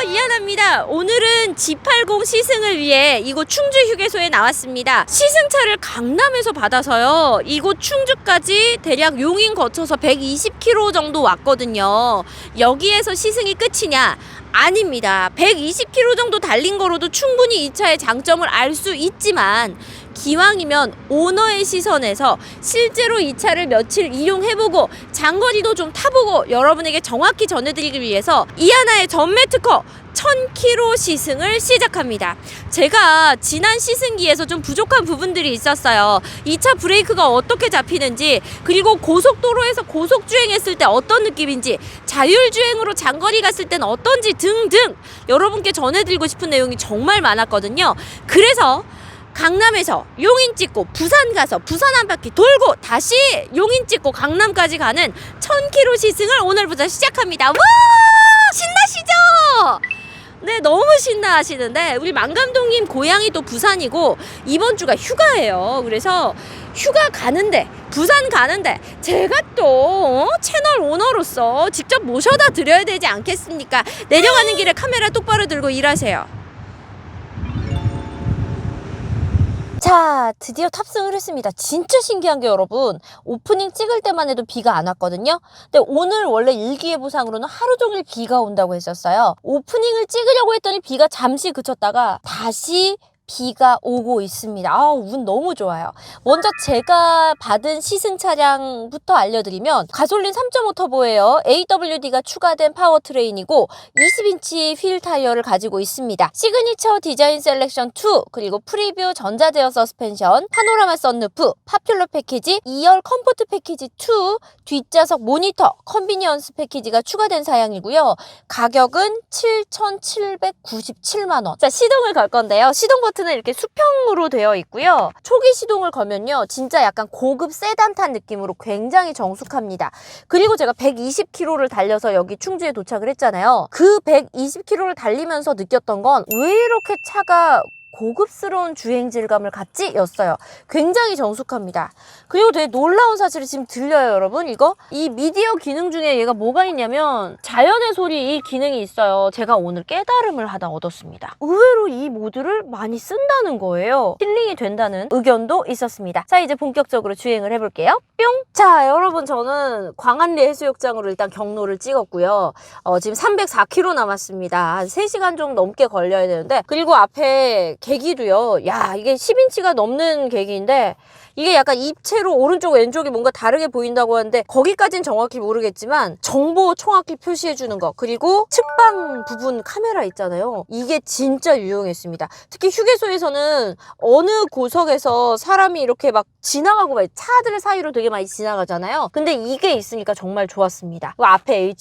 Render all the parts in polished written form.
이하나입니다. 오늘은 G80 시승을 위해 이곳 충주 휴게소에 나왔습니다. 시승차를 강남에서 받아서요, 이곳 충주까지 대략 용인 거쳐서 120km 정도 왔거든요. 여기에서 시승이 끝이냐? 아닙니다. 120km 정도 달린 거로도 충분히 이 차의 장점을 알 수 있지만, 기왕이면 오너의 시선에서 실제로 이 차를 며칠 이용해보고 장거리도 좀 타보고 여러분에게 정확히 전해드리기 위해서 이하나의 전매 특허 1000km 시승을 시작합니다. 제가 지난 시승기에서 좀 부족한 부분들이 있었어요. 이 차 브레이크가 어떻게 잡히는지, 그리고 고속도로에서 고속주행했을 때 어떤 느낌인지, 자율주행으로 장거리 갔을 때는 어떤지 등등 여러분께 전해드리고 싶은 내용이 정말 많았거든요. 그래서 강남에서 용인 찍고 부산 가서 부산 한 바퀴 돌고 다시 용인 찍고 강남까지 가는 1000km 시승을 오늘부터 시작합니다. 와! 신나시죠? 네, 너무 신나하시는데, 우리 만 감독님 고향이 또 부산이고 이번 주가 휴가예요. 그래서 휴가 가는데, 부산 가는데 제가 또 채널 오너로서 직접 모셔다 드려야 되지 않겠습니까? 내려가는 길에 카메라 똑바로 들고 일하세요. 자, 드디어 탑승을 했습니다. 진짜 신기한 게 여러분, 오프닝 찍을 때만 해도 비가 안 왔거든요. 근데 오늘 원래 일기예보상으로는 하루 종일 비가 온다고 했었어요. 오프닝을 찍으려고 했더니 비가 잠시 그쳤다가 다시 비가 오고 있습니다. 운 너무 좋아요. 먼저 제가 받은 시승 차량부터 알려드리면, 가솔린 3.5 터보예요. AWD가 추가된 파워트레인이고 20인치 휠 타이어를 가지고 있습니다. 시그니처 디자인 셀렉션 2, 그리고 프리뷰 전자제어 서스펜션, 파노라마 썬루프, 파퓰러 패키지, 2열 컴포트 패키지 2, 뒷좌석 모니터, 컨비니언스 패키지가 추가된 사양이고요. 가격은 7,797만원. 자, 시동을 걸 건데요. 시동 버튼은 이렇게 수평으로 되어 있고요. 초기 시동을 걸면요, 진짜 약간 고급 세단 탄 느낌으로 굉장히 정숙합니다. 그리고 제가 120km를 달려서 여기 충주에 도착을 했잖아요. 그 120km를 달리면서 느꼈던 건, 왜 이렇게 차가 고급스러운 주행 질감을 갖지? 였어요. 굉장히 정숙합니다. 그리고 되게 놀라운 사실이 지금 들려요, 여러분. 이거? 이 미디어 기능 중에 얘가 뭐가 있냐면 자연의 소리, 이 기능이 있어요. 제가 오늘 깨달음을 하나 얻었습니다. 의외로 이 모드를 많이 쓴다는 거예요. 힐링이 된다는 의견도 있었습니다. 자, 이제 본격적으로 주행을 해볼게요. 뿅! 자, 여러분, 저는 광안리 해수욕장으로 일단 경로를 찍었고요. 지금 304km 남았습니다. 한 3시간 좀 넘게 걸려야 되는데, 그리고 앞에 계기도요, 야, 이게 10인치가 넘는 계기인데 이게 약간 입체로 오른쪽 왼쪽이 뭔가 다르게 보인다고 하는데, 거기까진 정확히 모르겠지만 정보 정확히 표시해 주는 거, 그리고 측방 부분 카메라 있잖아요. 이게 진짜 유용했습니다. 특히 휴게소에서는 어느 구석에서 사람이 이렇게 막 지나가고 막 차들 사이로 되게 많이 지나가잖아요. 근데 이게 있으니까 정말 좋았습니다. 그 앞에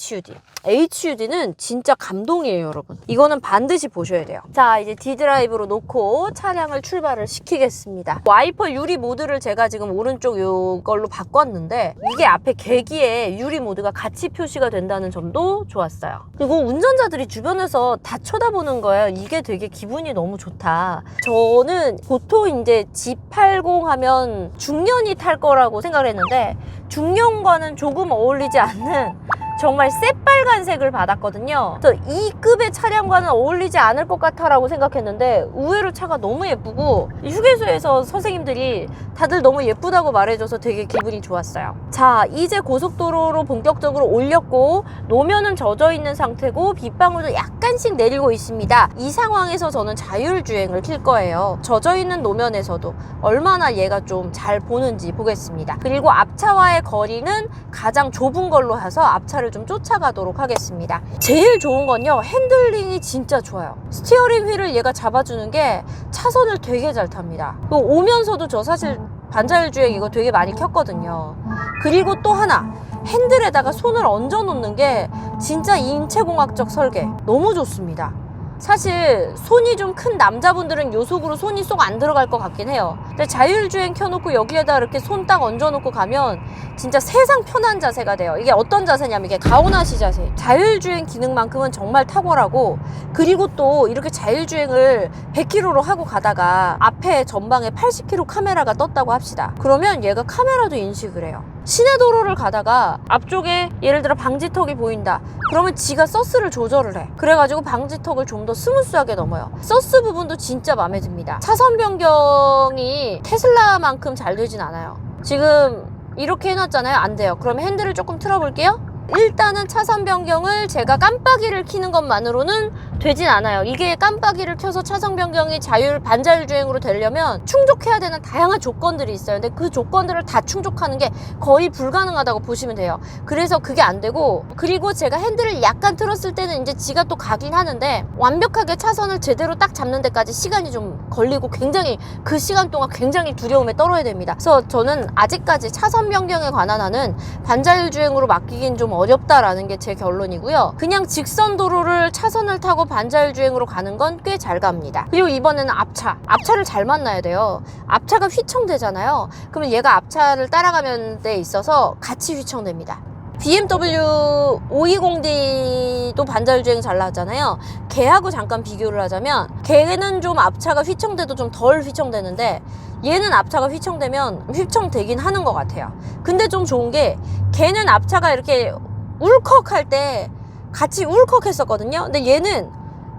HUD는 진짜 감동이에요, 여러분. 이거는 반드시 보셔야 돼요. 자, 이제 D드라이브로 놓고 차량을 출발을 시키겠습니다. 와이퍼 유리 모드를 제가 지금 오른쪽 이걸로 바꿨는데, 이게 앞에 계기에 유리 모드가 같이 표시가 된다는 점도 좋았어요. 그리고 운전자들이 주변에서 다 쳐다보는 거예요. 이게 되게 기분이 너무 좋다. 저는 보통 이제 G80 하면 중년이 탈 거라고 생각을 했는데, 중년과는 조금 어울리지 않는 정말 새빨간색을 받았거든요. 그래서 이 급의 차량과는 어울리지 않을 것 같아라고 생각했는데, 의외로 차가 너무 예쁘고 휴게소에서 선생님들이 다들 너무 예쁘다고 말해줘서 되게 기분이 좋았어요. 자, 이제 고속도로로 본격적으로 올렸고 노면은 젖어있는 상태고 빗방울도 약간씩 내리고 있습니다. 이 상황에서 저는 자율주행을 킬 거예요. 젖어있는 노면에서도 얼마나 얘가 좀 잘 보는지 보겠습니다. 그리고 앞차와의 거리는 가장 좁은 걸로 해서 앞차를 좀 쫓아가도록 하겠습니다. 제일 좋은 건요, 핸들링이 진짜 좋아요. 스티어링 휠을 얘가 잡아주는 게 차선을 되게 잘 탑니다. 오면서도 저 사실 반자율주행 이거 되게 많이 켰거든요. 그리고 또 하나, 핸들에다가 손을 얹어 놓는 게 진짜 인체공학적 설계, 너무 좋습니다. 사실 손이 좀 큰 남자분들은 요 속으로 손이 쏙 안 들어갈 것 같긴 해요. 근데 자율주행 켜놓고 여기에다 이렇게 손 딱 얹어놓고 가면 진짜 세상 편한 자세가 돼요. 이게 어떤 자세냐면 이게 가오나시 자세. 자율주행 기능만큼은 정말 탁월하고, 그리고 또 이렇게 자율주행을 100km로 하고 가다가 앞에 전방에 80km 카메라가 떴다고 합시다. 그러면 얘가 카메라도 인식을 해요. 시내도로를 가다가 앞쪽에 예를 들어 방지턱이 보인다. 그러면 지가 서스를 조절을 해. 그래가지고 방지턱을 좀 더 스무스하게 넘어요. 서스 부분도 진짜 마음에 듭니다. 차선 변경이 테슬라만큼 잘 되진 않아요. 지금 이렇게 해놨잖아요. 안 돼요. 그럼 핸들을 조금 틀어볼게요. 일단은 차선 변경을 제가 깜빡이를 켜는 것만으로는 되진 않아요. 이게 깜빡이를 켜서 차선 변경이 반자율 주행으로 되려면 충족해야 되는 다양한 조건들이 있어요. 근데 그 조건들을 다 충족하는 게 거의 불가능하다고 보시면 돼요. 그래서 그게 안 되고, 그리고 제가 핸들을 약간 틀었을 때는 이제 지가 또 가긴 하는데 완벽하게 차선을 제대로 딱 잡는 데까지 시간이 좀 걸리고 굉장히 그 시간 동안 굉장히 두려움에 떨어야 됩니다. 그래서 저는 아직까지 차선 변경에 관한 한은 반자율 주행으로 맡기긴 좀 어렵다라는 게 제 결론이고요. 그냥 직선 도로를 차선을 타고 반자율 주행으로 가는 건 꽤 잘 갑니다. 그리고 이번에는 앞차를 잘 만나야 돼요. 앞차가 휘청되잖아요. 그러면 얘가 앞차를 따라가는 데 있어서 같이 휘청됩니다. BMW 520D도 반자율 주행 잘 나왔잖아요. 걔하고 잠깐 비교를 하자면 걔는 좀 앞차가 휘청돼도 좀 덜 휘청되는데 얘는 앞차가 휘청되면 휘청되긴 하는 것 같아요. 근데 좀 좋은 게 걔는 앞차가 이렇게 울컥할 때 같이 울컥했었거든요. 근데 얘는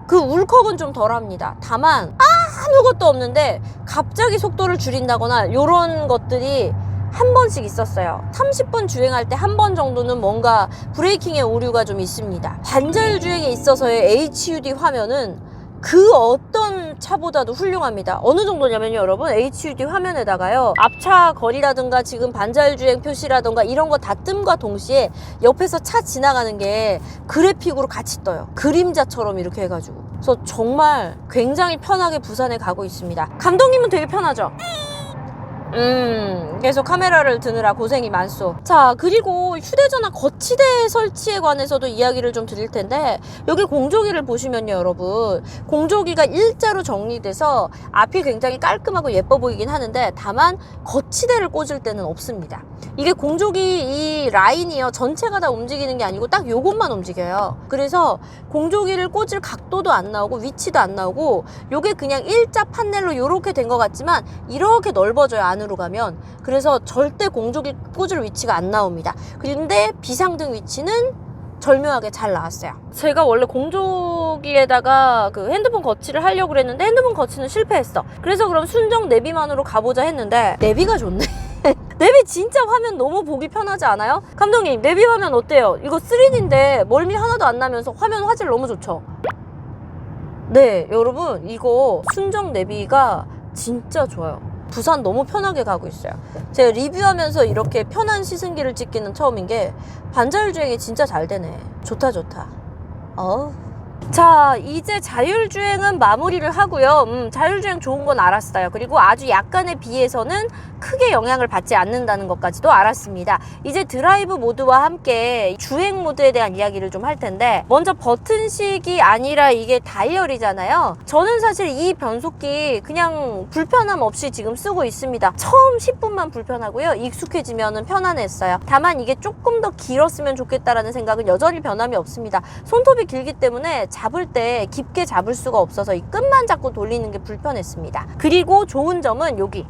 그 울컥은 좀 덜합니다. 다만 아무것도 없는데 갑자기 속도를 줄인다거나 이런 것들이 한 번씩 있었어요. 30분 주행할 때 한 번 정도는 뭔가 브레이킹의 오류가 좀 있습니다. 반자율 주행에 있어서의 HUD 화면은 그 어떤 차보다도 훌륭합니다. 어느 정도냐면요, 여러분, HUD 화면에다가요, 앞차 거리라든가 지금 반자율 주행 표시라든가 이런 거 다 뜸과 동시에 옆에서 차 지나가는 게 그래픽으로 같이 떠요. 그림자처럼 이렇게 해가지고. 그래서 정말 굉장히 편하게 부산에 가고 있습니다. 감독님은 되게 편하죠? 계속 카메라를 드느라 고생이 많소. 자, 그리고 휴대전화 거치대 설치에 관해서도 이야기를 좀 드릴 텐데, 여기 공조기를 보시면요, 여러분, 공조기가 일자로 정리돼서 앞이 굉장히 깔끔하고 예뻐 보이긴 하는데, 다만 거치대를 꽂을 때는 없습니다. 이게 공조기 이 라인이요, 전체가 다 움직이는 게 아니고 딱 요것만 움직여요. 그래서 공조기를 꽂을 각도도 안 나오고 위치도 안 나오고, 요게 그냥 일자 판넬로 요렇게 된 것 같지만 이렇게 넓어져요, 안으로 가면. 그래서 절대 공조기 꽂을 위치가 안 나옵니다. 그런데 비상등 위치는 절묘하게 잘 나왔어요. 제가 원래 공조기에다가 그 핸드폰 거치를 하려고 그랬는데 핸드폰 거치는 실패했어. 그래서 그럼 순정 내비만으로 가보자 했는데 내비가 좋네. 내비 진짜 화면 너무 보기 편하지 않아요? 감독님, 내비 화면 어때요? 이거 3D인데 멀미 하나도 안 나면서 화면 화질 너무 좋죠? 네, 여러분, 이거 순정 내비가 진짜 좋아요. 부산 너무 편하게 가고 있어요. 제가 리뷰하면서 이렇게 편한 시승기를 찍기는 처음인 게 반자율 주행이 진짜 잘 되네. 좋다. 자, 이제 자율주행은 마무리를 하고요. 자율주행 좋은 건 알았어요. 그리고 아주 약간에 비해서는 크게 영향을 받지 않는다는 것까지도 알았습니다. 이제 드라이브 모드와 함께 주행 모드에 대한 이야기를 좀 할 텐데, 먼저 버튼식이 아니라 이게 다이얼이잖아요. 저는 사실 이 변속기 그냥 불편함 없이 지금 쓰고 있습니다. 처음 10분만 불편하고요. 익숙해지면 편안했어요. 다만 이게 조금 더 길었으면 좋겠다라는 생각은 여전히 변함이 없습니다. 손톱이 길기 때문에 잡을 때 깊게 잡을 수가 없어서 이 끝만 잡고 돌리는 게 불편했습니다. 그리고 좋은 점은 여기,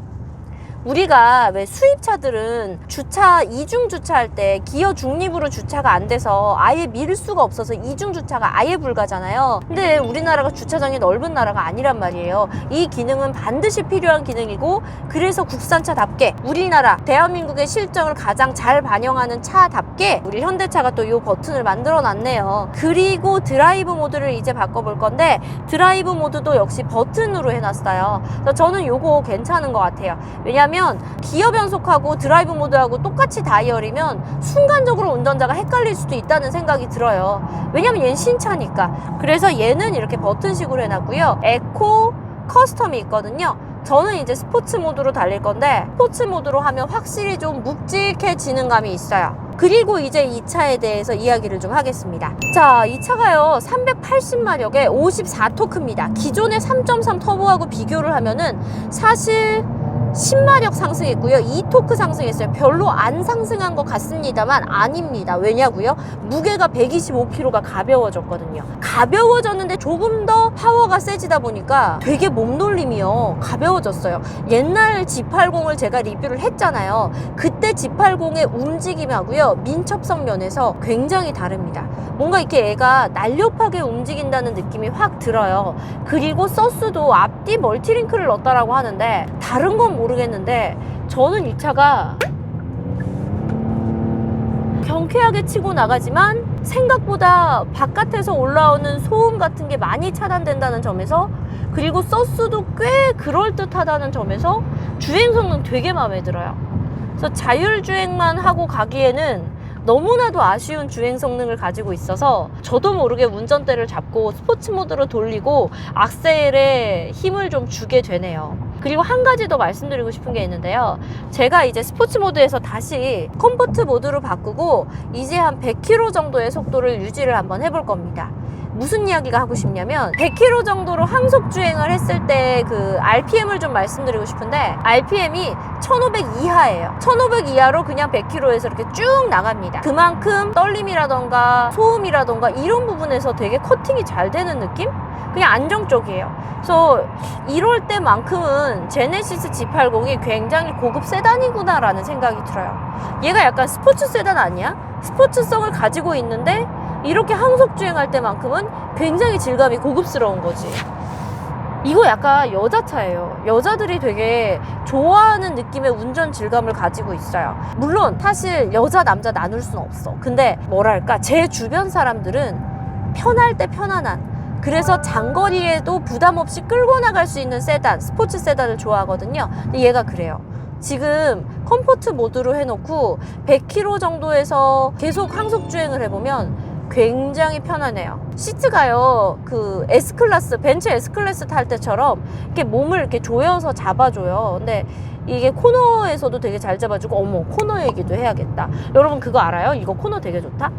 우리가 왜 수입차들은 주차, 이중 주차할 때 기어 중립으로 주차가 안 돼서 아예 밀 수가 없어서 이중 주차가 아예 불가잖아요. 근데 우리나라가 주차장이 넓은 나라가 아니란 말이에요. 이 기능은 반드시 필요한 기능이고, 그래서 국산차답게 우리나라 대한민국의 실정을 가장 잘 반영하는 차답게 우리 현대차가 또 이 버튼을 만들어 놨네요. 그리고 드라이브 모드를 이제 바꿔볼 건데, 드라이브 모드도 역시 버튼으로 해놨어요. 그래서 저는 요거 괜찮은 것 같아요. 왜냐면 기어 변속하고 드라이브 모드하고 똑같이 다이얼이면 순간적으로 운전자가 헷갈릴 수도 있다는 생각이 들어요. 왜냐면 얘는 신차니까. 그래서 얘는 이렇게 버튼식으로 해놨고요. 에코, 커스텀이 있거든요. 저는 이제 스포츠 모드로 달릴 건데, 스포츠 모드로 하면 확실히 좀 묵직해지는 감이 있어요. 그리고 이제 이 차에 대해서 이야기를 좀 하겠습니다. 자, 이 차가요 380마력에 54토크입니다. 기존의 3.3 터보하고 비교를 하면은 사실 10마력 상승했고요. 2토크 상승했어요. 별로 안 상승한 것 같습니다만 아닙니다. 왜냐고요? 무게가 125kg가 가벼워졌거든요. 가벼워졌는데 조금 더 파워가 세지다 보니까 되게 몸놀림이요. 가벼워졌어요. 옛날 G80을 제가 리뷰를 했잖아요. 그때 G80의 움직임하고요. 민첩성 면에서 굉장히 다릅니다. 뭔가 이렇게 애가 날렵하게 움직인다는 느낌이 확 들어요. 그리고 서스도 앞뒤 멀티링크를 넣었다라고 하는데 다른 건 모르겠는데 저는 이 차가 경쾌하게 치고 나가지만 생각보다 바깥에서 올라오는 소음 같은 게 많이 차단된다는 점에서, 그리고 서스도 꽤 그럴듯하다는 점에서 주행 성능 되게 마음에 들어요. 그래서 자율주행만 하고 가기에는 너무나도 아쉬운 주행 성능을 가지고 있어서 저도 모르게 운전대를 잡고 스포츠 모드로 돌리고 악셀에 힘을 좀 주게 되네요. 그리고 한 가지 더 말씀드리고 싶은 게 있는데요. 제가 이제 스포츠 모드에서 다시 컴포트 모드로 바꾸고 이제 한 100km 정도의 속도를 유지를 한번 해볼 겁니다. 무슨 이야기가 하고 싶냐면 100km 정도로 항속 주행을 했을 때 그 RPM을 좀 말씀드리고 싶은데, RPM이 1500 이하예요. 1500 이하로 그냥 100km에서 이렇게 쭉 나갑니다. 그만큼 떨림이라던가 소음이라던가 이런 부분에서 되게 커팅이 잘 되는 느낌? 그냥 안정적이에요. 그래서 이럴 때만큼은 제네시스 G80이 굉장히 고급 세단이구나 라는 생각이 들어요. 얘가 약간 스포츠 세단 아니야? 스포츠성을 가지고 있는데 이렇게 항속 주행할 때만큼은 굉장히 질감이 고급스러운 거지. 이거 약간 여자차예요. 여자들이 되게 좋아하는 느낌의 운전 질감을 가지고 있어요. 물론 사실 여자 남자 나눌 수는 없어. 근데 뭐랄까, 제 주변 사람들은 편할 때 편안한, 그래서 장거리에도 부담 없이 끌고 나갈 수 있는 세단, 스포츠 세단을 좋아하거든요. 근데 얘가 그래요. 지금 컴포트 모드로 해놓고 100km 정도에서 계속 항속 주행을 해보면 굉장히 편하네요. 시트가요, 그 S클래스, 벤츠 S클래스 탈 때처럼 이렇게 몸을 이렇게 조여서 잡아줘요. 근데 이게 코너에서도 되게 잘 잡아주고, 어머, 코너 얘기도 해야겠다. 여러분 그거 알아요? 이거 코너 되게 좋다?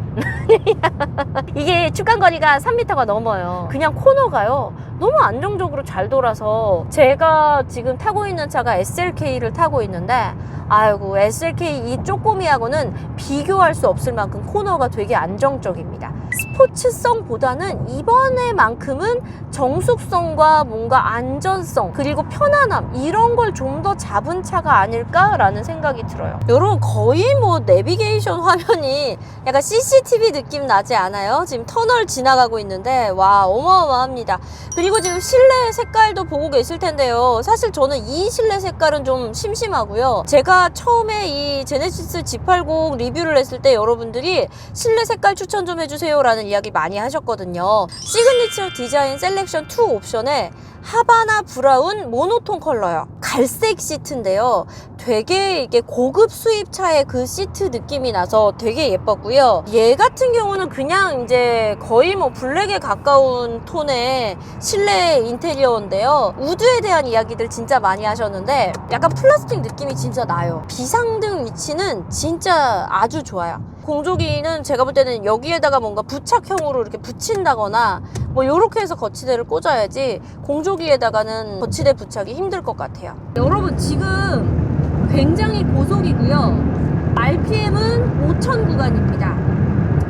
이게 주간거리가 3m가 넘어요. 그냥 코너가요, 너무 안정적으로 잘 돌아서, 제가 지금 타고 있는 차가 SLK를 타고 있는데, 아이고, SLK 이 쪼꼬미하고는 비교할 수 없을 만큼 코너가 되게 안정적입니다. 스포츠성보다는 이번에만큼은 정숙성과 뭔가 안전성, 그리고 편안함, 이런 걸 좀 더 잡은 차가 아닐까라는 생각이 들어요. 여러분, 거의 뭐 내비게이션 화면이 약간 CCTV 느낌 나지 않아요? 지금 터널 지나가고 있는데 와, 어마어마합니다. 그리고 지금 실내 색깔도 보고 계실 텐데요. 사실 저는 이 실내 색깔은 좀 심심하고요. 제가 처음에 이 제네시스 G80 리뷰를 했을 때 여러분들이 실내 색깔 추천 좀 해주세요 라는 이야기 많이 하셨거든요. 시그니처 디자인 셀렉션 2 옵션에 하바나 브라운 모노톤 컬러요. 갈색 시트인데요. 되게 이게 고급 수입차의 그 시트 느낌이 나서 되게 예뻤고요. 얘 같은 경우는 그냥 이제 거의 뭐 블랙에 가까운 톤의 실내 인테리어인데요. 우드에 대한 이야기들 진짜 많이 하셨는데 약간 플라스틱 느낌이 진짜 나요. 비상등 위치는 진짜 아주 좋아요. 공조기는 제가 볼 때는 여기에다가 뭔가 부착형으로 이렇게 붙인다거나 뭐 요렇게 해서 거치대를 꽂아야지 공조기에다가는 거치대 부착이 힘들 것 같아요. 여러분, 지금 굉장히 고속이고요. RPM은 5000 구간입니다.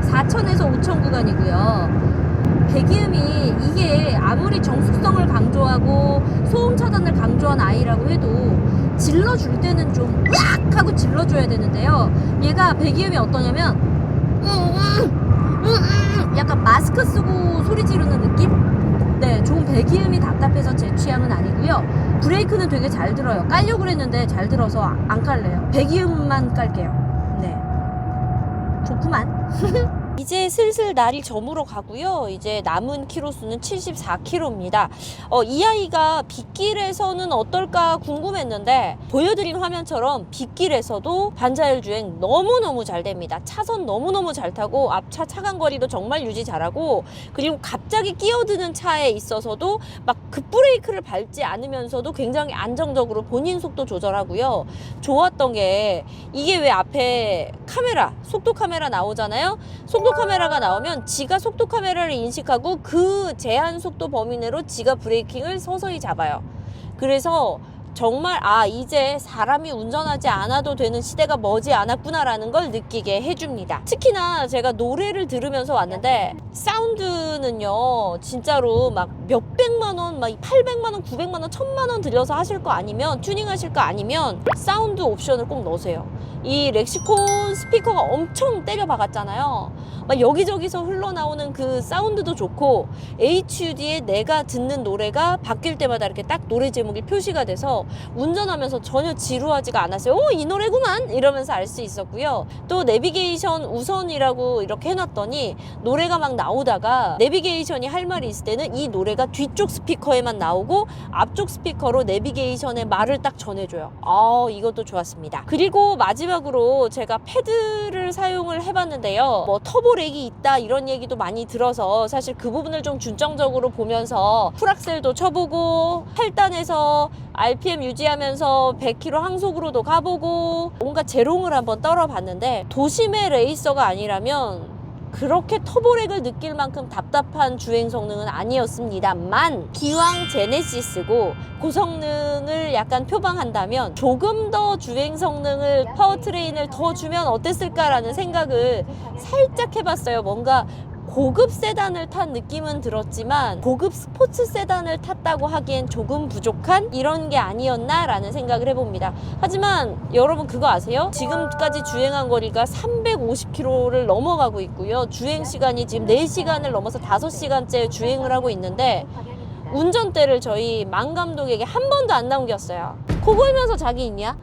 4000에서 5000 구간이고요. 배기음이 이게 아무리 정숙성을 강조하고 소음 차단을 강조한 아이라고 해도 질러줄 때는 좀 으악 하고 질러줘야 되는데요. 얘가 배기음이 어떠냐면 약간 마스크 쓰고 소리 지르는 느낌? 네, 좀 배기음이 답답해서 제 취향은 아니고요. 브레이크는 되게 잘 들어요. 깔려고 그랬는데 잘 들어서 안 깔래요. 배기음만 깔게요. 네, 좋구만. 이제 슬슬 날이 저물어 가고요. 이제 남은 키로수는 74km입니다. 이 아이가 빗길에서는 어떨까 궁금했는데 보여드린 화면처럼 빗길에서도 반자율 주행 너무너무 잘 됩니다. 차선 너무너무 잘 타고 앞차 차간거리도 정말 유지 잘하고, 그리고 갑자기 끼어드는 차에 있어서도 막 급브레이크를 밟지 않으면서도 굉장히 안정적으로 본인 속도 조절하고요. 좋았던 게 이게 왜 앞에 카메라, 속도 카메라 나오잖아요. 속도 카메라가 나오면 지가 속도 카메라를 인식하고 그 제한 속도 범위 내로 지가 브레이킹을 서서히 잡아요. 그래서 정말 이제 사람이 운전하지 않아도 되는 시대가 머지 않았구나라는 걸 느끼게 해줍니다. 특히나 제가 노래를 들으면서 왔는데 사운드는요 진짜로 막 몇백만 원, 막 800만 원, 900만 원, 1000만 원 들여서 하실 거 아니면 튜닝하실 거 아니면 사운드 옵션을 꼭 넣으세요. 이 렉시콘 스피커가 엄청 때려 박았잖아요. 막 여기저기서 흘러나오는 그 사운드도 좋고 HUD에 내가 듣는 노래가 바뀔 때마다 이렇게 딱 노래 제목이 표시가 돼서 운전하면서 전혀 지루하지가 않았어요. 이 노래구만 이러면서 알 수 있었고요. 또 내비게이션 우선이라고 이렇게 해놨더니 노래가 막 나오다가 내비게이션이 할 말이 있을 때는 이 노래가 뒤쪽 스피커에만 나오고 앞쪽 스피커로 내비게이션의 말을 딱 전해줘요. 이것도 좋았습니다. 그리고 마지막으로 제가 패드를 사용을 해봤는데요. 뭐 터보렉이 있다 이런 얘기도 많이 들어서 사실 그 부분을 좀 중점적으로 보면서 풀악셀도 쳐보고 8단에서 RPM 유지하면서 100km 항속으로도 가보고 뭔가 제롱을 한번 떨어봤는데 도심의 레이서가 아니라면 그렇게 터보렉을 느낄 만큼 답답한 주행 성능은 아니었습니다만 기왕 제네시스고 고성능을 약간 표방한다면 조금 더 주행 성능을 파워트레인을 더 주면 어땠을까라는 생각을 살짝 해봤어요. 뭔가 고급 세단을 탄 느낌은 들었지만 고급 스포츠 세단을 탔다고 하기엔 조금 부족한 이런 게 아니었나라는 생각을 해봅니다. 하지만 여러분 그거 아세요? 지금까지 주행한 거리가 350km를 넘어가고 있고요. 주행 시간이 지금 4시간을 넘어서 5시간째 주행을 하고 있는데 운전대를 저희 만 감독에게 한 번도 안 남겼어요. 코 골면서 자기 있냐?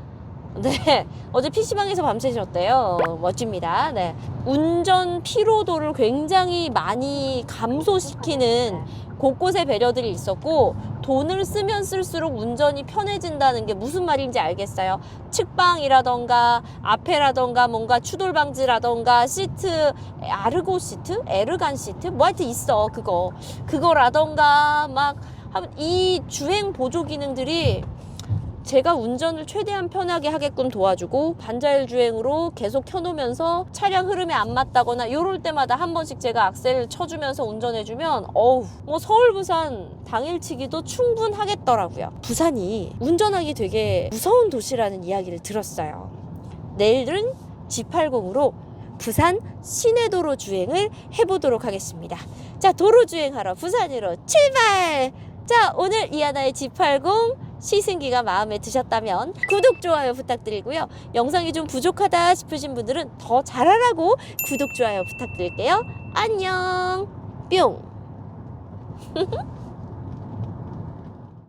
네, 어제 PC방에서 밤새셨대요. 멋집니다. 네. 운전 피로도를 굉장히 많이 감소시키는 곳곳에 배려들이 있었고 돈을 쓰면 쓸수록 운전이 편해진다는 게 무슨 말인지 알겠어요. 측방이라던가 앞에라던가 뭔가 추돌 방지라던가 시트 아르고 시트? 에르간 시트? 뭐 하여튼 있어 그거라던가 막 이 주행 보조 기능들이 제가 운전을 최대한 편하게 하게끔 도와주고 반자율 주행으로 계속 켜놓으면서 차량 흐름에 안 맞다거나 이럴 때마다 한 번씩 제가 악셀을 쳐주면서 운전해주면 뭐 서울 부산 당일치기도 충분하겠더라고요. 부산이 운전하기 되게 무서운 도시라는 이야기를 들었어요. 내일은 G80으로 부산 시내도로 주행을 해보도록 하겠습니다. 자, 도로 주행하러 부산으로 출발! 자, 오늘 이하나의 G80 시승기가 마음에 드셨다면 구독, 좋아요 부탁드리고요. 영상이 좀 부족하다 싶으신 분들은 더 잘하라고 구독, 좋아요 부탁드릴게요. 안녕 뿅.